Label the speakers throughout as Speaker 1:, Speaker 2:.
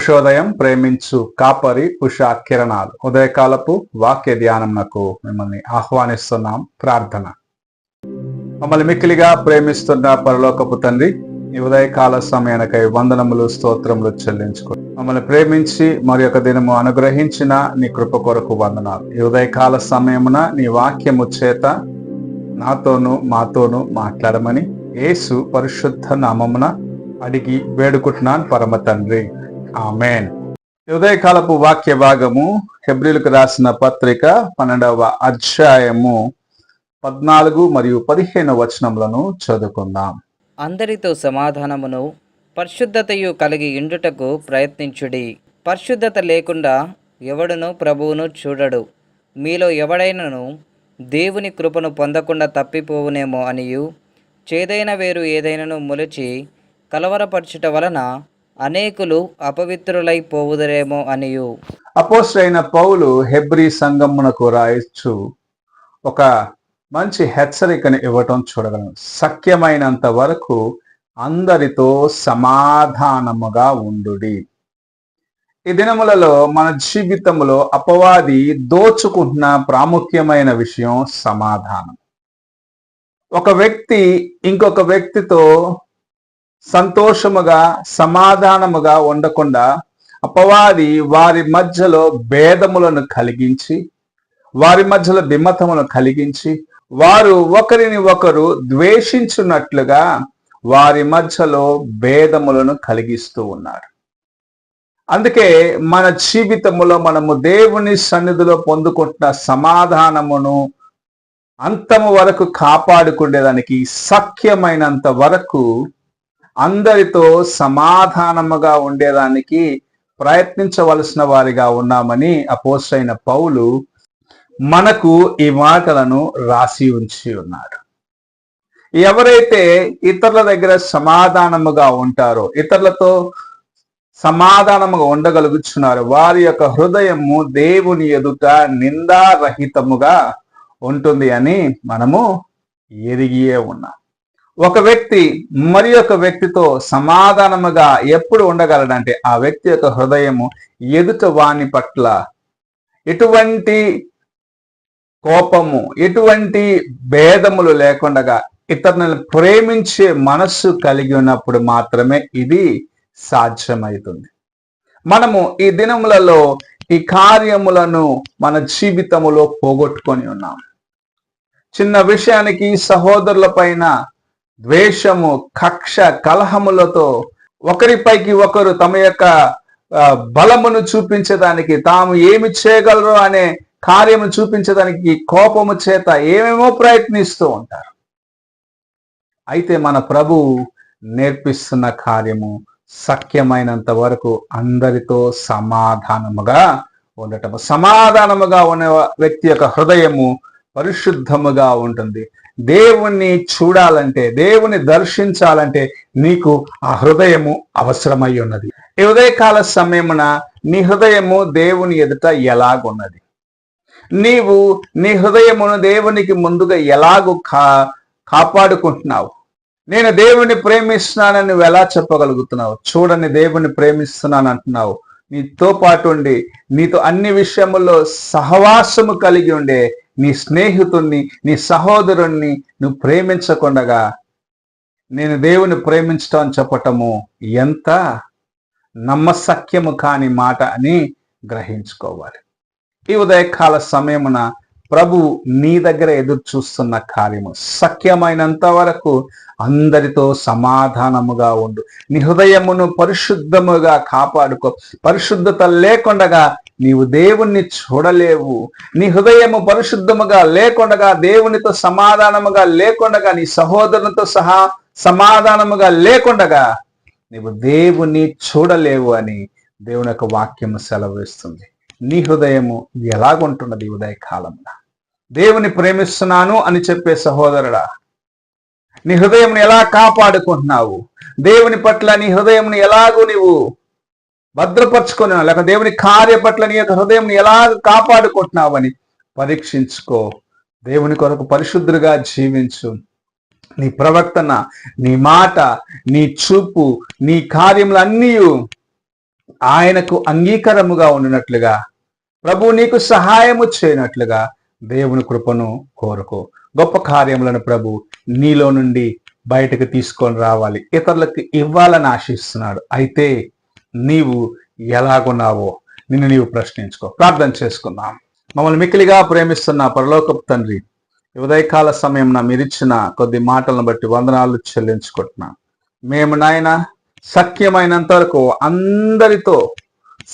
Speaker 1: ఉషోదయం ప్రేమించు కాపరి ఉషా కిరణాలు ఉదయకాలపు వాక్య ధ్యానంకు మిమ్మల్ని ఆహ్వానిస్తున్నాం. ప్రార్థన. మమ్మల్ని మిక్కిలిగా ప్రేమిస్తున్న పరలోకపు తండ్రి, ఈ ఉదయకాల సమయానికై వందనములు స్తోత్రములు చెల్లించుకో. మమ్మల్ని ప్రేమించి మరి ఒక దినము అనుగ్రహించిన నీ కృప కొరకు వందనాలు. ఈ ఉదయకాల సమయమున నీ వాక్యము చేత నాతోనూ మాతోనూ మాట్లాడమని యేసు పరిశుద్ధ నామమున అడిగి వేడుకుంటున్నాను పరమ తండ్రి, ఆమెన్. ఉదయకాలపు వాక్య భాగము హెబ్రీలకు రాసిన పత్రిక 12వ అధ్యాయము 14 మరియు 15 వచనములను చదువుకుందాం.
Speaker 2: అందరితో సమాధానమును పరిశుద్ధతయు కలిగి ఇండుటకు ప్రయత్నించుడి. పరిశుద్ధత లేకుండా ఎవడును ప్రభువును చూడడు. మీలో ఎవడైనను దేవుని కృపను పొందకుండా తప్పిపోవునేమో అనియు, చేదైన వేరు ఏదైనను మొలిచి కలవరపరచుట వలన అనేకులు అపవిత్రులైపోవుదరేమో అనియు.
Speaker 1: అపోస్తలుడైన పౌలు హెబ్రీ సంఘమునకు రాయచ్చు ఒక మంచి హెచ్చరికను ఇవ్వటం చూడగలను. సఖ్యమైనంత వరకు అందరితో సమాధానముగా ఉండుడి. ఈ దినములలో మన జీవితంలో అపవాది దోచుకుంటున్న ప్రాముఖ్యమైన విషయం సమాధానం. ఒక వ్యక్తి ఇంకొక వ్యక్తితో సంతోషముగా సమాధానముగా ఉండకుండా అపవాది వారి మధ్యలో భేదములను కలిగించి, వారి మధ్యలో విమతములను కలిగించి, వారు ఒకరిని ఒకరు ద్వేషించున్నట్లుగా వారి మధ్యలో భేదములను కలిగిస్తూ ఉన్నారు. అందుకే మన జీవితములో మనము దేవుని సన్నిధిలో పొందుకుంటున్న సమాధానమును అంతము వరకు కాపాడుకునేదానికి సఖ్యమైనంత వరకు అందరితో సమాధానముగా ఉండేదానికి ప్రయత్నించవలసిన వారిగా ఉన్నామని అపోస్తలుడైన పౌలు మనకు ఈ మాటలను రాసి ఉంచి ఉన్నారు. ఎవరైతే ఇతరుల దగ్గర సమాధానముగా ఉంటారో, ఇతరులతో సమాధానముగా ఉండగలుగుతున్నారో, వారి యొక్క హృదయము దేవుని ఎదుట నిందారహితముగా ఉంటుంది అని మనము ఎరిగియే ఉన్నాం. ఒక వ్యక్తి మరి ఒక వ్యక్తితో సమాధానముగా ఎప్పుడు ఉండగలడంటే ఆ వ్యక్తి యొక్క హృదయము ఎదుట వాని పట్ల ఎటువంటి కోపము, ఎటువంటి భేదములు లేకుండా ఇతరులను ప్రేమించే మనస్సు కలిగి ఉన్నప్పుడు మాత్రమే ఇది సాధ్యమవుతుంది. మనము ఈ దినములలో ఈ కార్యములను మన జీవితములో పోగొట్టుకొని ఉన్నాం. చిన్న విషయానికి సహోదరుల పైన ద్వేషము, కక్ష, కలహములతో ఒకరిపైకి ఒకరు తమ యొక్క బలమును చూపించడానికి, తాము ఏమి చేయగలరో అనే కార్యము చూపించడానికి కోపము చేత ఏమేమో ప్రయత్నిస్తూ ఉంటారు. అయితే మన ప్రభువు నేర్పిస్తున్న కార్యము సఖ్యమైనంత వరకు అందరితో సమాధానముగా ఉండటము. సమాధానముగా ఉన్న వ్యక్తి యొక్క హృదయము పరిశుద్ధముగా ఉంటుంది. దేవుణ్ణి చూడాలంటే, దేవుని దర్శించాలంటే నీకు ఆ హృదయము అవసరమై ఉన్నది. ఈ ఉదయకాల సమయమున నీ హృదయము దేవుని ఎదుట ఎలాగున్నది? నీవు నీ హృదయమును దేవునికి ముందుగా ఎలాగూ కాపాడుకుంటున్నావు? నేను దేవుని ప్రేమిస్తున్నానని నువ్వు ఎలా చెప్పగలుగుతున్నావు? చూడని దేవుని ప్రేమిస్తున్నాను అంటున్నావు. నీతో పాటు ఉండి నీతో అన్ని విషయముల్లో సహవాసము కలిగి ఉండే నీ స్నేహితుణ్ణి, నీ సహోదరుణ్ణి నువ్వు ప్రేమించకుండగా నేను దేవుని ప్రేమించటం అని చెప్పటము ఎంత నమ్మసక్యము కాని మాట అని గ్రహించుకోవాలి. ఈ ఉదయకాల సమయమున ప్రభు నీ దగ్గర ఎదురు చూస్తున్న కార్యము సఖ్యమైనంత వరకు అందరితో సమాధానముగా ఉండు. నీ హృదయమును పరిశుద్ధముగా కాపాడుకో. పరిశుద్ధత లేకుండా నీవు దేవుణ్ణి చూడలేవు. నీ హృదయము పరిశుద్ధముగా లేకుండా, దేవునితో సమాధానముగా లేకుండా, నీ సహోదరునితో సహా సమాధానముగా లేకుండా నీవు దేవుణ్ణి చూడలేవు అని దేవుని యొక్క వాక్యము సెలవిస్తుంది. నీ హృదయము ఎలాగుంటున్నది? ఉదయకాలమున దేవుని ప్రేమిస్తున్నాను అని చెప్పే సహోదరుడా, నీ హృదయం ఎలా కాపాడుకుంటున్నావు? దేవుని పట్ల నీ హృదయం ఎలాగూ నీవు భద్రపరుచుకున్నావు, లేక దేవుని కార్య పట్ల నీ యొక్క హృదయం ఎలా కాపాడుకుంటున్నావు అని పరీక్షించుకో. దేవుని కొరకు పరిశుద్ధులుగా జీవించు. నీ ప్రవర్తన, నీ మాట, నీ చూపు, నీ కార్యములన్నీ ఆయనకు అంగీకారముగా ఉండినట్లుగా, ప్రభు నీకు సహాయము చేయనట్లుగా దేవుని కృపను కోరుకో. గొప్ప కార్యములను ప్రభు నీలో నుండి బయటకు తీసుకొని రావాలి, ఇతరులకు ఇవ్వాలని ఆశిస్తున్నాడు. అయితే నీవు ఎలాగున్నావో నిన్ను నీవు ప్రశ్నించుకో. ప్రార్థన చేసుకుందాం. మమ్మల్ని మిక్కిలిగా ప్రేమిస్తున్న పరలోకపు తండ్రి, ఈ ఉదయకాల సమయం మీరిచ్చిన కొద్ది మాటలను బట్టి వందనాలు చెల్లించుకుంటున్నాం. మేము నాయన సఖ్యమైనంత వరకు అందరితో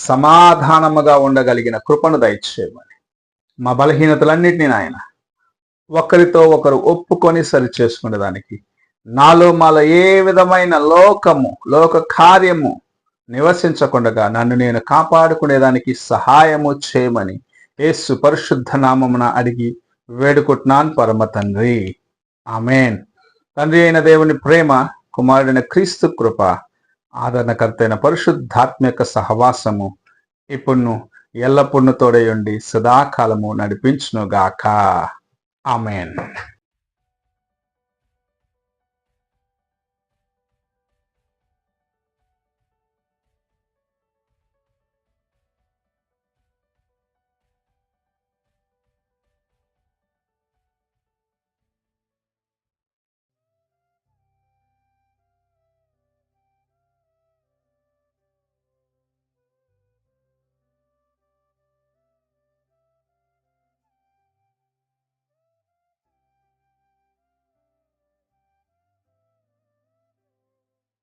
Speaker 1: సమాధానముగా ఉండగలిగిన కృపను దయచేయమని, మా బలహీనతలన్నింటినీ నాయన ఒకరితో ఒకరు ఒప్పుకొని సరి చేసుకునేదానికి, నాలో మాలో ఏ విధమైన లోక కార్యము నివసించకుండా నన్ను నేను కాపాడుకునేదానికి సహాయము చేయమని యేసు పరిశుద్ధ నామమున అడిగి వేడుకుంటున్నాను పరమ తండ్రి. ఆమెన్. తండ్రి అయిన దేవుని ప్రేమ, కుమారుడైన క్రీస్తు కృప, ఆదరణకర్త అయిన పరిశుద్ధాత్మిక సహవాసము ఇప్పుడు ఎల్లప్పుడూ తోడయుండి సదాకాలము నడిపించునుగాక. ఆమెన్.